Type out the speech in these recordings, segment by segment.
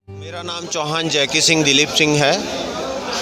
मेरा नाम चौहान जैकी सिंह दिलीप सिंह है।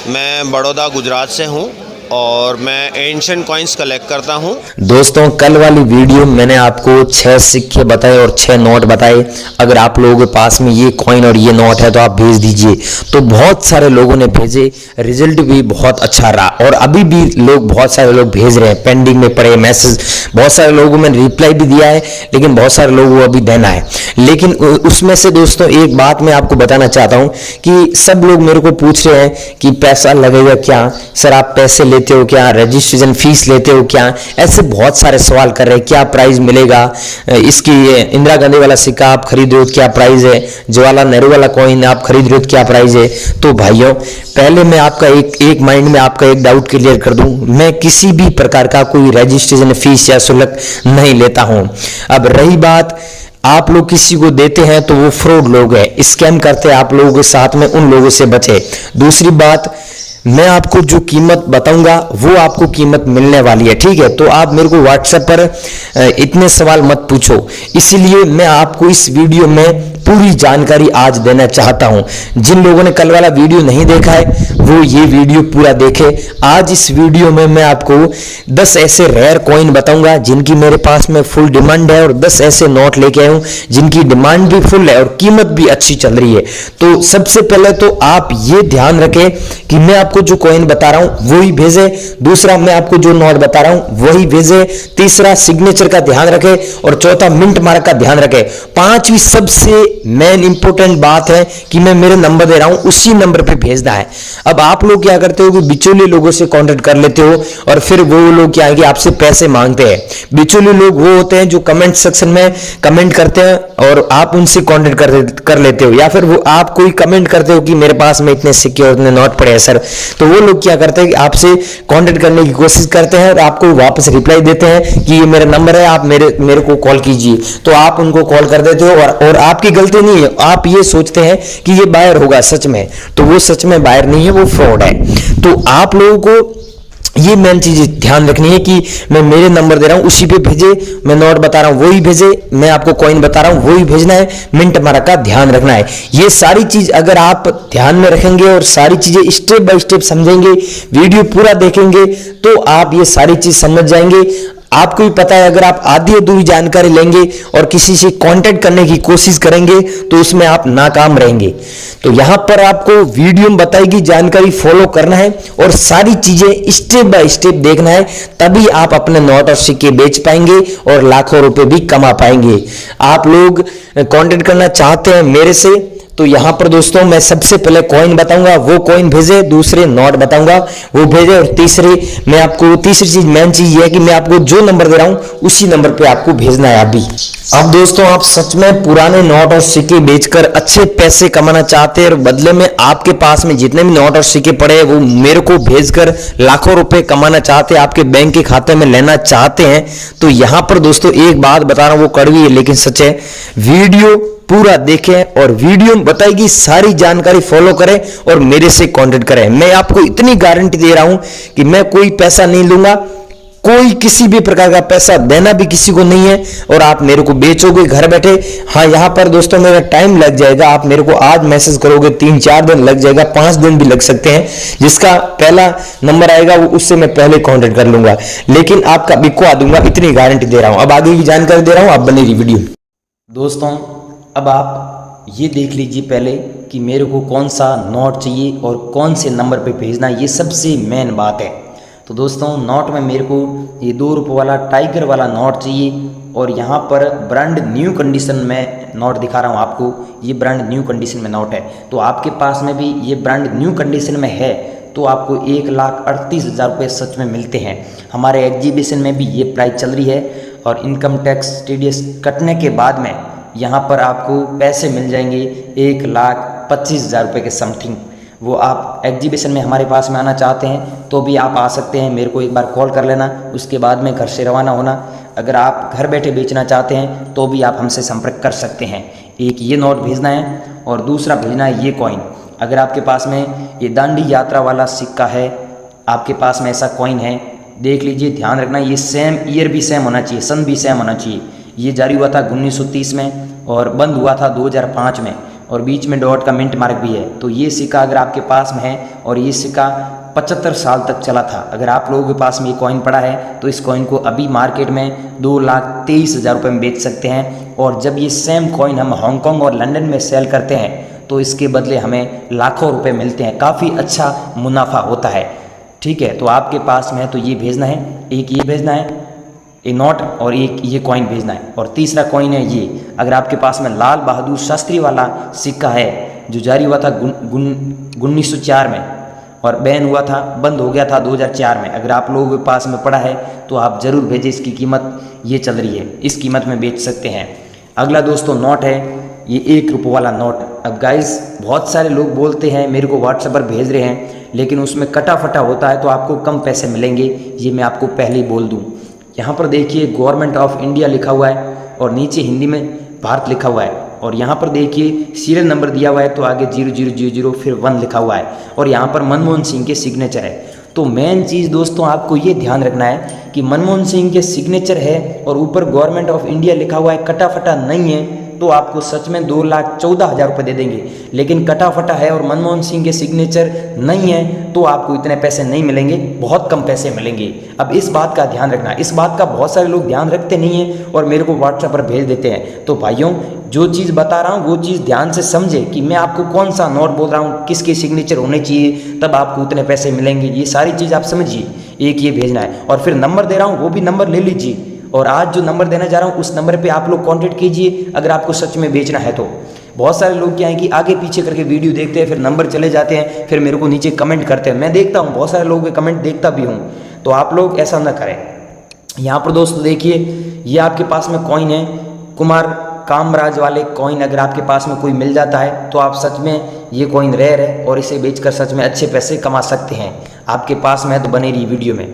मैं बड़ौदा गुजरात से हूँ और मैं एंशिएंट कॉइन्स कलेक्ट करता हूँ। दोस्तों, कल वाली वीडियो मैंने आपको 6 सिक्के बताए और 6 नोट बताए। अगर आप लोगों के पास में ये कॉइन और ये नोट है तो आप भेज दीजिए। तो बहुत सारे लोगों ने भेजे, रिजल्ट भी बहुत अच्छा रहा और अभी भी बहुत सारे लोग भेज रहे हैं। पेंडिंग में पड़े मैसेज बहुत सारे लोगों में रिप्लाई भी दिया है, लेकिन बहुत सारे लोगों को अभी देना है। लेकिन उसमें से दोस्तों एक बात मैं आपको बताना चाहता हूँ कि सब लोग मेरे को पूछ रहे हैं कि पैसा लगेगा क्या सर, आप पैसे लेते हो क्या, रजिस्ट्रेशन फीस लेते हो क्या, ऐसे बहुत सारे सवाल कर रहे हैं। क्या प्राइस मिलेगा इसकी, इंदिरा गांधी वाला सिक्का आप खरीद रहे हो क्या प्राइस है, जवाहरलाल नेहरू वाला कॉइन आप खरीद रहे हो क्या प्राइस है। तो भाइयों, पहले मैं आपका एक माइंड में आपका एक डाउट क्लियर कर दूं, मैं किसी भी प्रकार का कोई रजिस्ट्रेशन फीस या शुल्क नहीं लेता हूं। अब रही बात, आप लोग किसी को देते हैं तो वो फ्रॉड लोग हैं, स्कैम करते हैं आप लोगों के साथ में, उन लोगों से बचे। दूसरी बात, मैं आपको जो कीमत बताऊंगा वो आपको कीमत मिलने वाली है, ठीक है। तो आप मेरे को व्हाट्सएप पर इतने सवाल मत पूछो, इसीलिए मैं आपको इस वीडियो में पूरी जानकारी आज देना चाहता हूं। जिन लोगों ने कल वाला वीडियो नहीं देखा है वो ये वीडियो पूरा देखे। आज इस वीडियो में मैं आपको 10 ऐसे रेयर कॉइन बताऊंगा जिनकी मेरे पास में फुल डिमांड है और 10 ऐसे नोट लेके आया हूं जिनकी डिमांड भी फुल है और कीमत भी अच्छी चल रही है। तो सबसे पहले तो आप ये ध्यान रखें कि मैं आपको जो कॉइन बता रहा हूं वही भेजे। दूसरा, मैं आपको जो नोट बता रहा हूं वही भेजे। तीसरा, सिग्नेचर का ध्यान रखें और चौथा, मिंट मार्क का ध्यान रखें। पांचवी सबसे मेन इंपॉर्टेंट बात है कि मैं मेरे नंबर दे रहा हूं उसी नंबर पे भेजना है। अब आप लोग क्या करते हो कि बिचौलिए लोगों से कांटेक्ट कर लेते हो और फिर वो लोग क्या है कि आपसे पैसे मांगते हैं। बिचौलिए लोग वो होते हैं जो कमेंट सेक्शन में कमेंट करते हैं और आप उनसे कांटेक्ट कर लेते हो, या फिर वो आप कोई कमेंट करते हो कि मेरे पास में इतने सिक्के और इतने नोट पड़े हैं सर। तो वो लोग क्या करते हैं कि आपसे कांटेक्ट करने की कोशिश करते हैं और आपको वापस रिप्लाई देते हैं कि ये मेरा नंबर है, आप मेरे को कॉल कीजिए। तो आप उनको कॉल कर देते हो और आपकी गलती नहीं है, आप ये सोचते हैं कि ये बायर होगा सच में, तो वो सच में बायर नहीं है, वो फ्रॉड है। तो आप लोगों को ये मेन चीज ध्यान रखनी है कि मैं मेरे नंबर दे रहा हूं उसी पे भेजे, मैं नोट बता रहा हूं वही भेजे, मैं आपको कॉइन बता रहा हूं वही भेजना है, मिंट मार्क का ध्यान रखना है। ये सारी चीज अगर आप ध्यान में रखेंगे और सारी चीजें स्टेप बाय स्टेप समझेंगे, वीडियो पूरा देखेंगे, तो आप ये सारी चीज समझ जाएंगे। आपको भी पता है, अगर आप आधी अधूरी जानकारी लेंगे और किसी से कांटेक्ट करने की कोशिश करेंगे तो उसमें आप नाकाम रहेंगे। तो यहां पर आपको वीडियो में बताई गई जानकारी फॉलो करना है और सारी चीजें स्टेप बाय स्टेप देखना है, तभी आप अपने नोट और सिक्के बेच पाएंगे और लाखों रुपए भी कमा पाएंगे। आप लोग कांटेक्ट करना चाहते हैं मेरे से, तो यहां पर दोस्तों मैं सबसे पहले कॉइन बताऊंगा, वो कॉइन भेजे। दूसरे नोट बताऊंगा, वो भेजे। और तीसरी चीज मेन चीज ये है कि मैं आपको जो नंबर दे रहा हूं उसी नंबर पे आपको भेजना है अभी। अब दोस्तों, आप सच में पुराने नोट और सिक्के बेचकर अच्छे पैसे कमाना चाहते हैं और बदले में आपके पास में जितने भी नोट और सिक्के पड़े हैं वो मेरे को भेजकर लाखों रुपए कमाना चाहते हैं, आपके बैंक के खाते में लेना चाहते हैं, तो यहां पर दोस्तों एक बात बता रहा हूं, वो कड़वी है लेकिन सच है। वीडियो पूरा देखें और वीडियो में बताएगी सारी जानकारी फॉलो करें और मेरे से कांटेक्ट करें। मैं आपको इतनी गारंटी दे रहा हूं कि मैं कोई पैसा नहीं लूंगा, कोई किसी भी प्रकार का पैसा देना भी किसी को नहीं है, और आप मेरे को बेचोगे घर बैठे। हाँ, यहां पर दोस्तों मेरा टाइम लग जाएगा, आप मेरे को आज मैसेज करोगे 3-4 दिन लग जाएगा, 5 दिन भी लग सकते हैं। जिसका पहला नंबर आएगा वो उससे मैं पहले कांटेक्ट कर लूंगा, लेकिन आपका बिकवा दूंगा, इतनी गारंटी दे रहा हूं। अब आगे की जानकारी दे रहा हूं, आप बने रही वीडियो। दोस्तों, अब आप ये देख लीजिए पहले कि मेरे को कौन सा नोट चाहिए और कौन से नंबर पे भेजना, ये सबसे मेन बात है। तो दोस्तों, नोट में मेरे को ये 2 रुपये वाला टाइगर वाला नोट चाहिए और यहाँ पर ब्रांड न्यू कंडीशन में नोट दिखा रहा हूँ आपको, ये ब्रांड न्यू कंडीशन में नोट है। तो आपके पास में भी ये ब्रांड न्यू कंडीशन में है तो आपको 1,38,000 रुपये सच में मिलते हैं। हमारे एग्जीबिशन में भी ये प्राइस चल रही है और इनकम टैक्स TDS कटने के बाद में यहाँ पर आपको पैसे मिल जाएंगे 1,25,000 रुपये के समथिंग। वो आप एग्जीबिशन में हमारे पास में आना चाहते हैं तो भी आप आ सकते हैं, मेरे को एक बार कॉल कर लेना, उसके बाद में घर से रवाना होना। अगर आप घर बैठे बेचना चाहते हैं तो भी आप हमसे संपर्क कर सकते हैं। एक ये नोट भेजना है और दूसरा भेजना है ये कॉइन। अगर आपके पास में ये दांडी यात्रा वाला सिक्का है, आपके पास में ऐसा कॉइन है, देख लीजिए, ध्यान रखना, ये सेम ईयर भी सेम होना चाहिए, सन भी सेम होना चाहिए। ये जारी हुआ था 1930 में और बंद हुआ था 2005 में और बीच में डॉट का मिंट मार्क भी है। तो ये सिक्का अगर आपके पास में है और ये सिक्का 75 साल तक चला था, अगर आप लोगों के पास में ये कॉइन पड़ा है तो इस कॉइन को अभी मार्केट में 2,23,000 रुपये में बेच सकते हैं। और जब ये सेम कॉइन हम हांगकांग और लंदन में सेल करते हैं तो इसके बदले हमें लाखों रुपए मिलते हैं, काफ़ी अच्छा मुनाफा होता है। ठीक है, तो आपके पास में है तो ये भेजना है, एक ये भेजना है ये नोट और एक ये कॉइन भेजना है। और तीसरा कॉइन है ये, अगर आपके पास में लाल बहादुर शास्त्री वाला सिक्का है जो जारी हुआ था 1904 में और बैन हुआ था, बंद हो गया था 2004 में, अगर आप लोगों के पास में पड़ा है तो आप ज़रूर भेजें। इसकी कीमत ये चल रही है, इस कीमत में बेच सकते हैं। अगला दोस्तों नोट है ये 1 रुपये वाला नोट। अब गाइस बहुत सारे लोग बोलते हैं मेरे को व्हाट्सएप पर भेज रहे हैं लेकिन उसमें कटा फटा होता है तो आपको कम पैसे मिलेंगे, ये मैं आपको पहले ही बोल दूं। यहाँ पर देखिए गवर्नमेंट ऑफ इंडिया लिखा हुआ है और नीचे हिंदी में भारत लिखा हुआ है और यहाँ पर देखिए सीरियल नंबर दिया हुआ है तो आगे 0000 फिर 1 लिखा हुआ है और यहाँ पर मनमोहन सिंह के सिग्नेचर है। तो मेन चीज़ दोस्तों आपको ये ध्यान रखना है कि मनमोहन सिंह के सिग्नेचर है और ऊपर गवर्नमेंट ऑफ इंडिया लिखा हुआ है, कटा फटा नहीं है तो आपको सच में 2,14,000 रुपये दे देंगे। लेकिन कटा फटा है और मनमोहन सिंह के सिग्नेचर नहीं है तो आपको इतने पैसे नहीं मिलेंगे, बहुत कम पैसे मिलेंगे। अब इस बात का ध्यान रखना, इस बात का बहुत सारे लोग ध्यान रखते नहीं हैं और मेरे को व्हाट्सएप पर भेज देते हैं। तो भाइयों जो चीज़ बता रहा हूँ वो चीज़ ध्यान से समझे कि मैं आपको कौन सा नोट बोल रहा हूँ, किसके सिग्नेचर होने चाहिए तब आपको उतने पैसे मिलेंगे, ये सारी चीज़ आप समझिए। एक ये भेजना है और फिर नंबर दे रहा हूँ वो भी नंबर ले लीजिए और आज जो नंबर देना जा रहा हूँ उस नंबर पे आप लोग कांटेक्ट कीजिए अगर आपको सच में बेचना है तो। बहुत सारे लोग क्या है कि आगे पीछे करके वीडियो देखते हैं फिर नंबर चले जाते हैं फिर मेरे को नीचे कमेंट करते हैं, मैं देखता हूँ बहुत सारे लोगों के कमेंट देखता भी हूँ, तो आप लोग ऐसा ना करें। यहाँ पर दोस्तों देखिए ये आपके पास में कॉइन है कुमार कामराज वाले कॉइन, अगर आपके पास में कोई मिल जाता है तो आप सच में ये कॉइन रेयर है और इसे बेचकर सच में अच्छे पैसे कमा सकते हैं। आपके पास में है तो बने रही वीडियो में।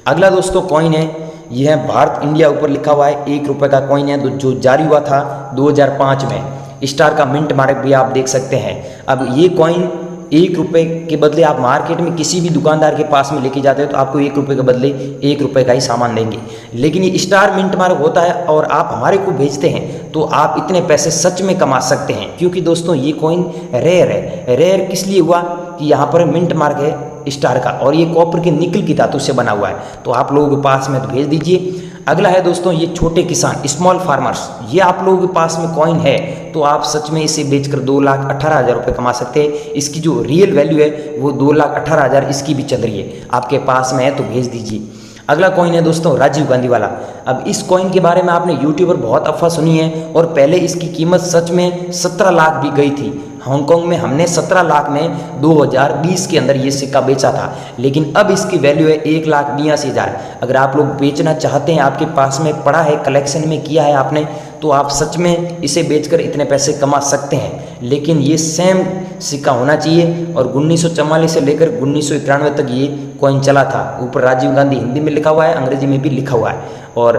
अगला दोस्तों कॉइन है यह है भारत इंडिया, ऊपर लिखा हुआ है 1 रुपये का कॉइन है जो जारी हुआ था 2005 में, स्टार का मिंट मार्क भी आप देख सकते हैं। अब ये कॉइन 1 रुपये के बदले आप मार्केट में किसी भी दुकानदार के पास में लेके जाते हो तो आपको 1 रुपये के बदले 1 रुपये का ही सामान देंगे। लेकिन ये स्टार मिंट मार्क होता है और आप हमारे को भेजते हैं तो आप इतने पैसे सच में कमा सकते हैं, क्योंकि दोस्तों ये कॉइन रेयर है। रेयर किस लिए हुआ कि यहाँ पर मिंट मार्क है स्टार का और ये कॉपर के निकल की धातु से बना हुआ है, तो आप लोगों के पास में तो भेज दीजिए। अगला है दोस्तों ये छोटे किसान स्मॉल फार्मर्स, ये आप लोगों के पास में कॉइन है तो आप सच में इसे बेचकर 2,18,000 रुपये कमा सकते हैं। इसकी जो रियल वैल्यू है वो 2,18,000 इसकी भी चल रही है, आपके पास में है तो भेज दीजिए। अगला कॉइन है दोस्तों राजीव गांधी वाला। अब इस कॉइन के बारे में आपने यूट्यूब पर बहुत अफवाह सुनी है और पहले इसकी कीमत सच में 17 लाख भी गई थी। हांगकांग में हमने 17 लाख में 2020 के अंदर ये सिक्का बेचा था, लेकिन अब इसकी वैल्यू है 1,82,000। अगर आप लोग बेचना चाहते हैं, आपके पास में पड़ा है, कलेक्शन में किया है आपने, तो आप सच में इसे बेचकर इतने पैसे कमा सकते हैं। लेकिन ये सेम सिक्का होना चाहिए और 1944 से लेकर 1991 तक ये कॉइन चला था। ऊपर राजीव गांधी हिंदी में लिखा हुआ है, अंग्रेजी में भी लिखा हुआ है और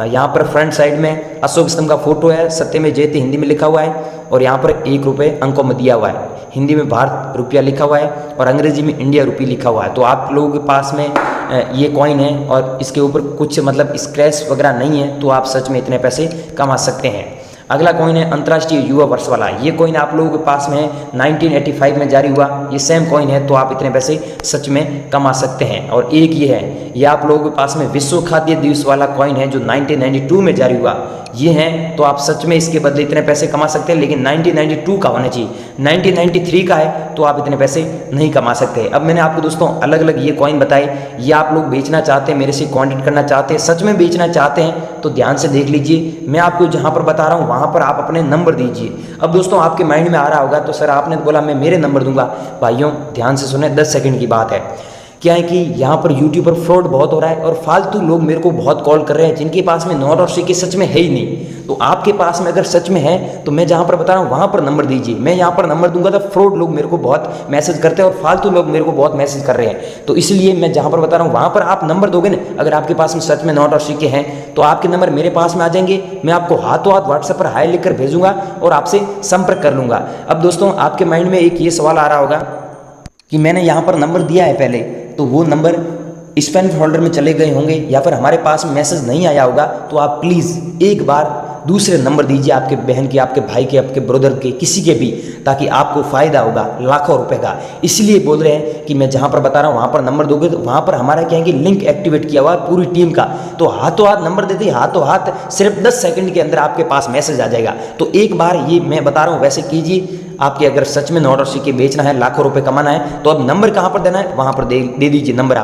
यहाँ पर फ्रंट साइड में अशोक स्तंभ का फोटो है, सत्य में जयते हिंदी में लिखा हुआ है और यहाँ पर 1 रुपये अंकों में दिया हुआ है। हिंदी में भारत रुपया लिखा हुआ है और अंग्रेजी में इंडिया रुपी लिखा हुआ है। तो आप लोगों के पास में ये कॉइन है और इसके ऊपर कुछ मतलब स्क्रैच वगैरह नहीं है, तो आप सच में इतने पैसे कमा सकते हैं। अगला कॉइन है अंतर्राष्ट्रीय युवा वर्ष वाला। ये कॉइन आप लोगों के पास में है, 1985 में जारी हुआ, ये सेम कॉइन है तो आप इतने पैसे सच में कमा सकते हैं। और एक ये है, ये आप लोगों के पास में विश्व खाद्य दिवस वाला कॉइन है जो 1992 में जारी हुआ, ये है तो आप सच में इसके बदले इतने पैसे कमा सकते हैं। लेकिन 1992 का होना चाहिए, 1993 का है तो आप इतने पैसे नहीं कमा सकते। अब मैंने आपको दोस्तों अलग अलग ये कॉइन बताए, ये आप लोग बेचना चाहते हैं, मेरे से कॉन्टेक्ट करना चाहते हैं, सच में बेचना चाहते हैं तो ध्यान से देख लीजिए। मैं आपको जहाँ पर बता रहा हूँ वहाँ पर आप अपने नंबर दीजिए। अब दोस्तों आपके माइंड में आ रहा होगा तो सर आपने बोला मैं मेरे नंबर दूंगा। भाइयों ध्यान से सुने, 10 सेकंड की बात है। क्या है कि यहाँ पर यूट्यूब पर फ्रॉड बहुत हो रहा है और फालतू लोग मेरे को बहुत कॉल कर रहे हैं जिनके पास में नोट और सिक्के सच में है ही नहीं। तो आपके पास में अगर सच में है तो मैं जहाँ पर बता रहा हूँ वहाँ पर नंबर दीजिए। मैं यहाँ पर नंबर दूंगा तो फ्रॉड लोग मेरे को बहुत मैसेज करते हैं और फालतू लोग मेरे को बहुत मैसेज कर रहे हैं। तो इसलिए मैं जहाँ पर बता रहा हूँ वहाँ पर आप नंबर दोगे ना, अगर आपके पास में सच में नोट और सिक्के हैं तो आपके नंबर मेरे पास में आ जाएंगे। मैं आपको हाथों हाथ व्हाट्सएप पर हाई लिख कर भेजूंगा और आपसे संपर्क कर लूँगा। अब दोस्तों आपके माइंड में एक ये सवाल आ रहा होगा कि मैंने यहाँ पर नंबर दिया है पहले, तो वो नंबर स्पैम फोल्डर में चले गए होंगे या फिर हमारे पास मैसेज नहीं आया होगा। तो आप प्लीज़ एक बार दूसरे नंबर दीजिए आपके बहन के, आपके भाई के, आपके ब्रदर के, किसी के भी, ताकि आपको फ़ायदा होगा लाखों रुपए का। इसलिए बोल रहे हैं कि मैं जहाँ पर बता रहा हूँ वहाँ पर नंबर दोगे तो वहाँ पर हमारा क्या है कि लिंक एक्टिवेट किया हुआ पूरी टीम का, तो हाथों हाथ नंबर देते ही हाथों हाथ सिर्फ 10 सेकंड के अंदर आपके पास मैसेज आ जाएगा। तो एक बार ये मैं बता रहा हूँ वैसे कीजिए। आपके अगर सच में नोट और सिक्के बेचना है, लाखों रुपए कमाना है, तो अब नंबर कहाँ पर देना है, वहाँ पर दे दीजिए नंबर आप।